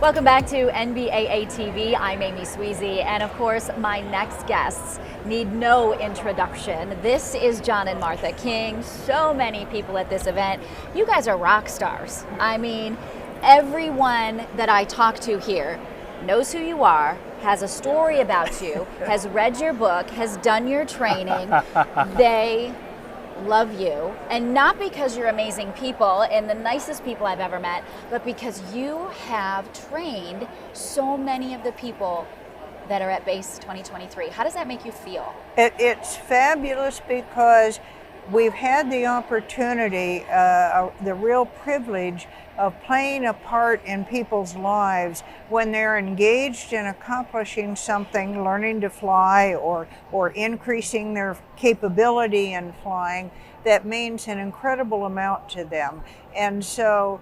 Welcome back to NBAA TV. I'm Amy Sweezy, and of course, my next guests need no introduction. This is John and Martha King. So many people at this event. You guys are rock stars. I mean, everyone that I talk to here knows who you are, has a story about you, has read your book, has done your training. They love you, and not because you're amazing people and the nicest people I've ever met, but because you have trained so many of the people that are at Base 2023. How does that make you feel? It's fabulous because we've had the opportunity, the real privilege of playing a part in people's lives when they're engaged in accomplishing something, learning to fly or increasing their capability in flying. That means an incredible amount to them. And so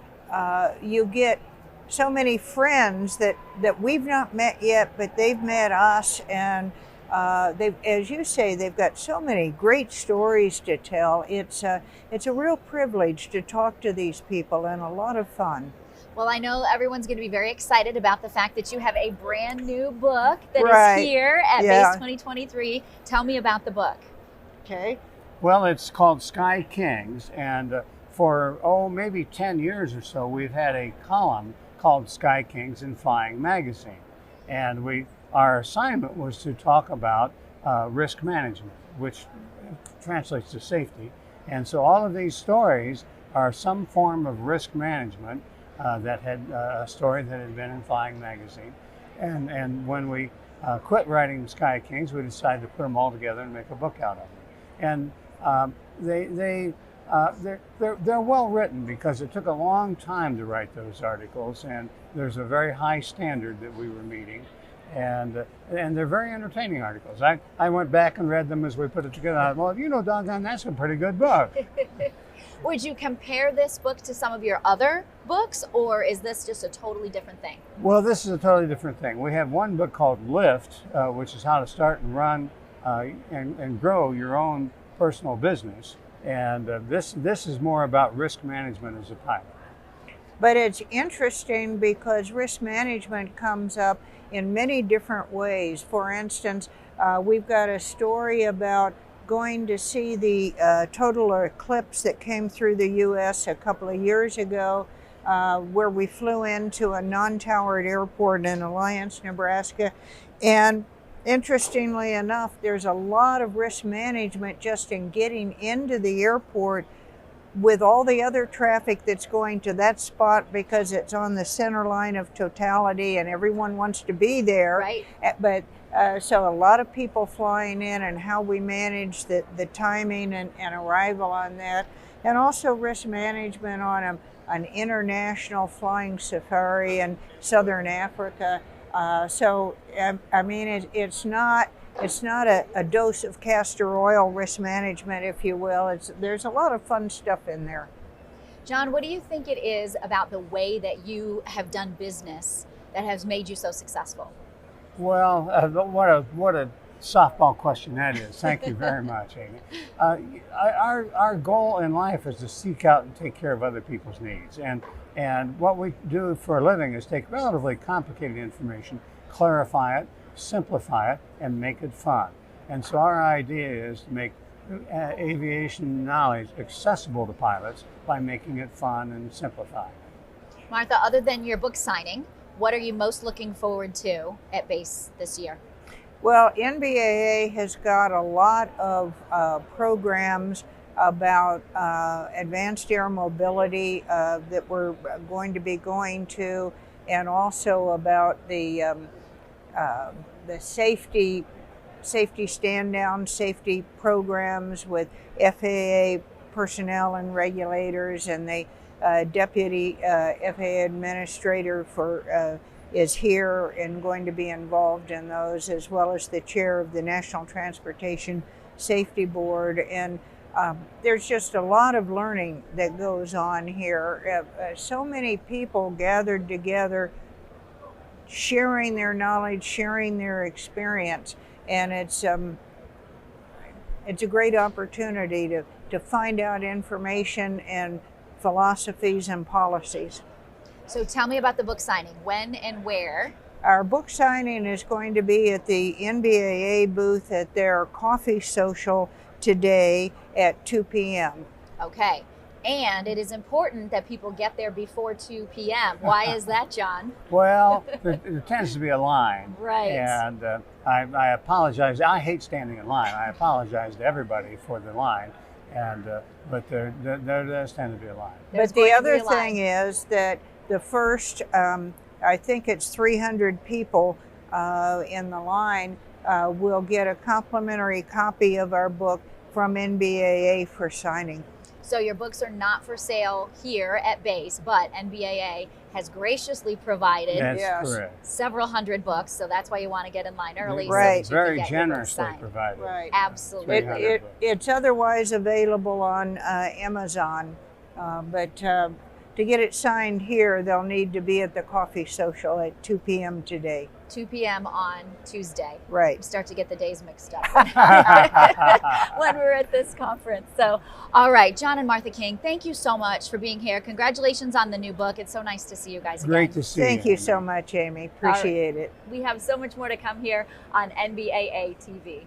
you get so many friends that we've not met yet, but they've met us, and they've, as you say, they've got so many great stories to tell. It's a real privilege to talk to these people, and a lot of fun. Well, I know everyone's going to be very excited about the fact that you have a brand new book that is here at Base 2023. Tell me about the book. Okay. Well, it's called Sky Kings, and for maybe 10 years or so, we've had a column called Sky Kings in Flying Magazine, and our assignment was to talk about risk management, which translates to safety. And so all of these stories are some form of risk management that had a story that had been in Flying Magazine. And when we quit writing Sky Kings, we decided to put them all together and make a book out of them. And they're well written because it took a long time to write those articles, and there's a very high standard that we were meeting. And they're very entertaining articles. I went back and read them as we put it together. I thought, well, doggone, that's a pretty good book. Would you compare this book to some of your other books, or is this just a totally different thing? Well, this is a totally different thing. We have one book called Lift, which is how to start and run and grow your own personal business. And this is more about risk management as a pilot. But it's interesting because risk management comes up in many different ways. For instance, we've got a story about going to see the total eclipse that came through the U.S. a couple of years ago, where we flew into a non-towered airport in Alliance, Nebraska. And interestingly enough, there's a lot of risk management just in getting into the airport with all the other traffic that's going to that spot, because it's on the center line of totality and everyone wants to be there. Right. But so a lot of people flying in, and how we manage the timing and arrival on that. And also risk management on an international flying safari in Southern Africa. So I mean, it's not a dose of castor oil risk management, if you will. There's a lot of fun stuff in there. John, what do you think it is about the way that you have done business that has made you so successful? Well, what a softball question that is. Thank you very much, Amy. Our goal in life is to seek out and take care of other people's needs. And what we do for a living is take relatively complicated information, clarify it, simplify it, and make it fun. And so our idea is to make aviation knowledge accessible to pilots by making it fun and simplified. Martha, other than your book signing, what are you most looking forward to at Base this year? Well, NBAA has got a lot of programs about advanced air mobility that we're going to be going to, and also about the safety stand down, safety programs with FAA personnel and regulators, and the deputy FAA administrator is here and going to be involved in those, as well as the chair of the National Transportation Safety Board. And there's just a lot of learning that goes on here. So many people gathered together, sharing their knowledge, sharing their experience, and it's a great opportunity to find out information and philosophies and policies. So tell me about the book signing. When and where? Our book signing is going to be at the NBAA booth at their coffee social today at 2 p.m. Okay. And it is important that people get there before 2 p.m. Why is that, John? Well, there tends to be a line. Right. And I apologize. I hate standing in line. I apologize to everybody for the line. And but there does tend to be a line. But the other thing is that the first, I think it's 300 people in the line will get a complimentary copy of our book from NBAA for signing. So your books are not for sale here at base, but NBAA has graciously provided That's correct. several hundred books, so that's why you want to get in line early. Right. So that you Very can get your books generously signed. provided. Right. Absolutely. It's otherwise available on Amazon, but to get it signed here, they'll need to be at the coffee social at 2 p.m. today. 2 p.m. on Tuesday. Right. We start to get the days mixed up when we're at this conference. So, all right, John and Martha King, thank you so much for being here. Congratulations on the new book. It's so nice to see you guys again. Great to see you. Thank you so much, Amy. Appreciate it. We have so much more to come here on NBAA TV.